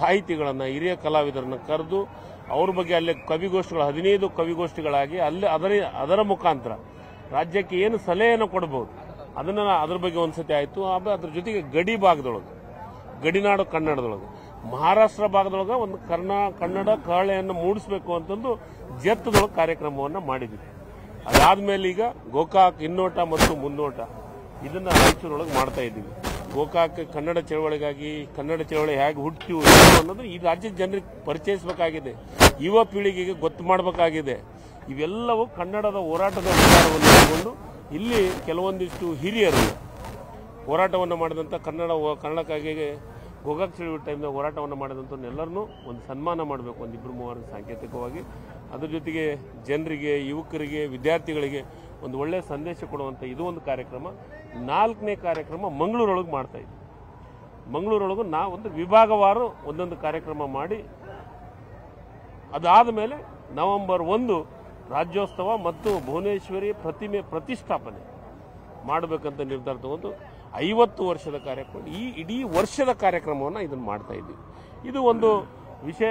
ಸಾಹಿತಿಗಳನ್ನು ಹಿರಿಯ ಕಲಾವಿದರನ್ನು ಕರೆದು ಅವ್ರ ಬಗ್ಗೆ ಅಲ್ಲೇ ಕವಿಗೋಷ್ಠಿಗಳು 15 ಕವಿಗೋಷ್ಠಿಗಳಾಗಿ ಅಲ್ಲಿ ಅದರ ಮುಖಾಂತರ ರಾಜ್ಯಕ್ಕೆ ಏನು ಸಲಹೆಯನ್ನು ಕೊಡಬಹುದು ಅದ್ರ ಬಗ್ಗೆ ಒಂದ್ಸತಿ ಆಯಿತು. ಆಮೇಲೆ ಅದ್ರ ಜೊತೆಗೆ ಗಡಿ ಭಾಗದೊಳಗೆ ಗಡಿನಾಡು ಕನ್ನಡದೊಳಗೆ ಮಹಾರಾಷ್ಟ್ರ ಭಾಗದೊಳಗೆ ಒಂದು ಕನ್ನಡ ಕಹಳೆಯನ್ನು ಮೂಡಿಸಬೇಕು ಅಂತಂದು ಜತ್ತದೊಳಗೆ ಕಾರ್ಯಕ್ರಮವನ್ನು ಮಾಡಿದ್ವಿ. ಅದಾದ್ಮೇಲೆ ಈಗ ಗೋಕಾಕ್ ಹಿನ್ನೋಟ ಮತ್ತು ಮುನ್ನೋಟ ಇದನ್ನ ರಾಯಚೂರೊಳಗೆ ಮಾಡ್ತಾ ಇದ್ದೀವಿ. ಗೋಕಾಕ್ ಕನ್ನಡ ಚಳವಳಿಗಾಗಿ ಕನ್ನಡ ಚಳವಳಿ ಹೇಗೆ ಹುಟ್ಟಿತು ಅನ್ನೋದು ಈ ರಾಜ್ಯದ ಜನರಿಗೆ ಪರಿಚಯಿಸಬೇಕಾಗಿದೆ, ಯುವ ಪೀಳಿಗೆಗೆ ಗೊತ್ತು ಮಾಡಬೇಕಾಗಿದೆ. ಇವೆಲ್ಲವೂ ಕನ್ನಡದ ಹೋರಾಟದ ವಿಚಾರವನ್ನು ತಗೊಂಡು ಇಲ್ಲಿ ಕೆಲವೊಂದಿಷ್ಟು ಹಿರಿಯರು ಹೋರಾಟವನ್ನು ಮಾಡಿದಂಥ ಕನ್ನಡಕ್ಕಾಗಿ ಗೋಕಾಕ್ ಚಳವಳಿ ಟೈಮ್ನಾಗ ಹೋರಾಟವನ್ನು ಮಾಡಿದಂಥವ್ರನ್ನೆಲ್ಲರನ್ನೂ ಒಂದು ಸನ್ಮಾನ ಮಾಡಬೇಕು, ಒಂದಿಬ್ಬರು ಮೂವರು ಸಾಂಕೇತಿಕವಾಗಿ. ಅದ್ರ ಜೊತೆಗೆ ಜನರಿಗೆ, ಯುವಕರಿಗೆ, ವಿದ್ಯಾರ್ಥಿಗಳಿಗೆ ಒಂದು ಒಳ್ಳೆಯ ಸಂದೇಶ ಕೊಡುವಂಥ ಇದು ಒಂದು ಕಾರ್ಯಕ್ರಮ. 4ನೇ ಕಾರ್ಯಕ್ರಮ ಮಂಗಳೂರೊಳಗೆ ಮಾಡ್ತಾ ಇದ್ವಿ. ಮಂಗಳೂರೊಳಗೂ ಒಂದು ವಿಭಾಗವಾರು ಒಂದೊಂದು ಕಾರ್ಯಕ್ರಮ ಮಾಡಿ ಅದಾದ ಮೇಲೆ ನವೆಂಬರ್ 1 ರಾಜ್ಯೋತ್ಸವ ಮತ್ತು ಭುವನೇಶ್ವರಿ ಪ್ರತಿಮೆ ಪ್ರತಿಷ್ಠಾಪನೆ ಮಾಡಬೇಕಂತ ನಿರ್ಧಾರ ತಗೊಂಡು 50 ವರ್ಷದ ಕಾರ್ಯಕ್ರಮ, ಈ ಇಡೀ ವರ್ಷದ ಕಾರ್ಯಕ್ರಮವನ್ನು ಇದನ್ನು ಮಾಡ್ತಾ ಇದ್ದೀವಿ. ಇದು ಒಂದು ವಿಷಯ,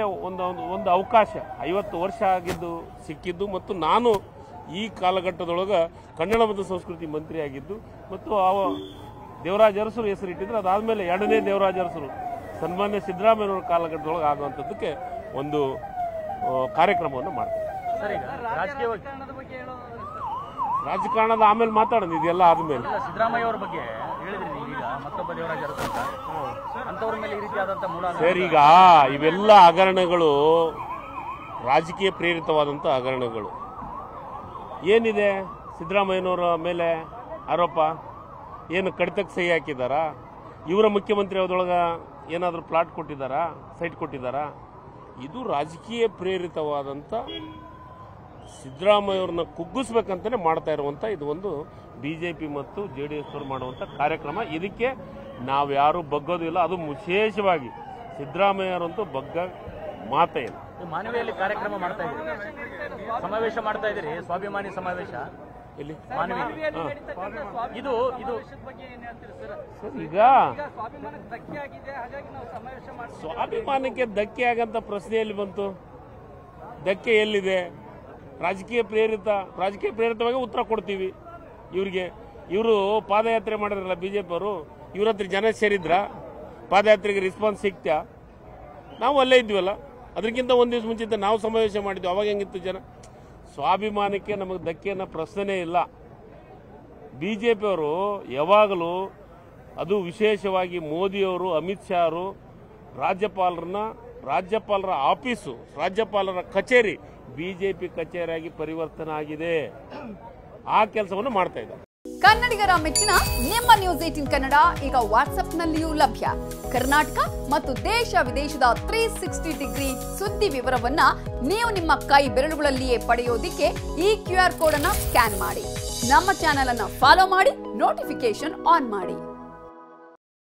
ಒಂದು ಅವಕಾಶ. 50 ವರ್ಷ ಆಗಿದ್ದು ಸಿಕ್ಕಿದ್ದು ಮತ್ತು ನಾನು ಈ ಕಾಲಘಟ್ಟದೊಳಗೆ ಕನ್ನಡ ಮತ್ತು ಸಂಸ್ಕೃತಿ ಮಂತ್ರಿ ಆಗಿದ್ದು ಮತ್ತು ದೇವರಾಜ ಅರಸರು ಹೆಸರಿಟ್ಟಿದ್ರು. ಅದಾದಮೇಲೆ 2ನೇ ದೇವರಾಜ ಅರಸರು ಸನ್ಮಾನ್ಯ ಸಿದ್ದರಾಮಯ್ಯನವರ ಕಾಲಘಟ್ಟದೊಳಗೆ ಆಗುವಂಥದ್ದಕ್ಕೆ ಒಂದು ಕಾರ್ಯಕ್ರಮವನ್ನು ಮಾಡ್ತೀವಿ. ರಾಜಕಾರಣದ ಆಮೇಲೆ ಮಾತಾಡೋಣ, ಇದೆಲ್ಲ ಆದ್ಮೇಲೆ. ಸಿದ್ದರಾಮಯ್ಯ ಅವರ ಬಗ್ಗೆ ಹೇಳಿದ್ರಿ ಈಗ, ಮತ್ತೊಬ್ಬ ದೇವರಾಜ ಅರಸು ಅಂತವ್ರ ಮೇಲೆ ಈ ರೀತಿಯಾದಂಥ ಸರ್, ಈಗ ಇವೆಲ್ಲ ಹಗರಣಗಳು ರಾಜಕೀಯ ಪ್ರೇರಿತವಾದಂಥ ಹಗರಣಗಳು. ಏನಿದೆ ಸಿದ್ದರಾಮಯ್ಯನವರ ಮೇಲೆ ಆರೋಪ? ಏನು ಕಡಿತಕ್ಕೆ ಸಹಿ ಹಾಕಿದಾರಾ? ಇವರ ಮುಖ್ಯಮಂತ್ರಿ ಅವದೊಳಗೆ ಏನಾದರೂ ಪ್ಲಾಟ್ ಕೊಟ್ಟಿದ್ದಾರಾ, ಸೈಟ್ ಕೊಟ್ಟಿದ್ದಾರಾ? ಇದು ರಾಜಕೀಯ ಪ್ರೇರಿತವಾದಂಥ ಸಿದ್ದರಾಮಯ್ಯವ್ರನ್ನ ಕುಗ್ಗಿಸ್ಬೇಕಂತಾನೆ ಮಾಡ್ತಾ ಇರುವಂಥ ಇದು ಒಂದು ಬಿಜೆಪಿ ಮತ್ತು JDS ಅವರು ಮಾಡುವಂಥ ಕಾರ್ಯಕ್ರಮ. ಇದಕ್ಕೆ ನಾವ್ಯಾರೂ ಬಗ್ಗೋದಿಲ್ಲ. ಅದು ವಿಶೇಷವಾಗಿ ಸಿದ್ದರಾಮಯ್ಯರಂತೂ ಬಗ್ಗ ಮಾತೇ ಇಲ್ಲ. ಮಾನವಿಯಲ್ಲಿ ಕಾರ್ಯಕ್ರಮ ಮಾಡ್ತಾ ಇದ್ದೀರಿ, ಸಮಾವೇಶ ಮಾಡ್ತಾ ಇದ್ದೀರಿ, ಸ್ವಾಭಿಮಾನಿ ಸಮಾವೇಶ ಇಲ್ಲಿ ಇದು ಈಗ ಸ್ವಾಭಿಮಾನಕ್ಕೆ ಧಕ್ಕೆ ಆಗಂತ ಪ್ರಶ್ನೆಯಲ್ಲಿ ಬಂತು? ಧಕ್ಕೆ ಎಲ್ಲಿದೆ? ರಾಜಕೀಯ ಪ್ರೇರಿತವಾಗಿ ಉತ್ತರ ಕೊಡ್ತೀವಿ ಇವ್ರಿಗೆ. ಇವರು ಪಾದಯಾತ್ರೆ ಮಾಡಿದ್ರಲ್ಲ ಬಿಜೆಪಿ ಅವರು, ಇವ್ರ ಹತ್ರ ಜನ ಸೇರಿದ್ರ? ಪಾದಯಾತ್ರೆಗೆ ರೆಸ್ಪಾನ್ಸ್ ಸಿಕ್ತಾ? ನಾವು ಅಲ್ಲೇ ಇದ್ವಲ್ಲ, ಅದಕ್ಕಿಂತ ಒಂದು ದಿವಸ ಮುಂಚಿತ ನಾವು ಸಮಾವೇಶ ಮಾಡಿದ್ವಿ. ಅವಾಗ ಹೆಂಗಿತ್ತು ಜನ? ಸ್ವಾಭಿಮಾನಕ್ಕೆ ನಮಗೆ ಧಕ್ಕೆಯನ್ನು ಪ್ರಶ್ನೆ ಇಲ್ಲ. ಬಿಜೆಪಿ ಅವರು ಯಾವಾಗಲೂ, ಅದು ವಿಶೇಷವಾಗಿ ಮೋದಿಯವರು, ಅಮಿತ್ ಶಾ ಅವರು ರಾಜ್ಯಪಾಲರ ಆಫೀಸು, ರಾಜ್ಯಪಾಲರ ಕಚೇರಿ ಬಿಜೆಪಿ ಕಚೇರಿಯಾಗಿ ಪರಿವರ್ತನೆ ಆಗಿದೆ. ಆ ಕೆಲಸವನ್ನು ಮಾಡ್ತಾ ಇದ್ದಾರೆ. ಕನ್ನಡಿಗರ ಮೆಚ್ಚಿನ ನಿಮ್ಮ ನ್ಯೂಸ್ 18 ಕನ್ನಡ ಈಗ ವಾಟ್ಸ್ಆಪ್ನಲ್ಲಿಯೂ ಲಭ್ಯ. ಕರ್ನಾಟಕ ಮತ್ತು ದೇಶ ವಿದೇಶದ 360 ಡಿಗ್ರಿ ಸುದ್ದಿ ವಿವರವನ್ನ ನೀವು ನಿಮ್ಮ ಕೈ ಬೆರಳುಗಳಲ್ಲಿಯೇ ಪಡೆಯೋದಿಕ್ಕೆ ಈ QR ಕೋಡ್ ಅನ್ನು ಸ್ಕ್ಯಾನ್ ಮಾಡಿ. ನಮ್ಮ ಚಾನೆಲ್ ಅನ್ನು ಫಾಲೋ ಮಾಡಿ, ನೋಟಿಫಿಕೇಶನ್ ಆನ್ ಮಾಡಿ.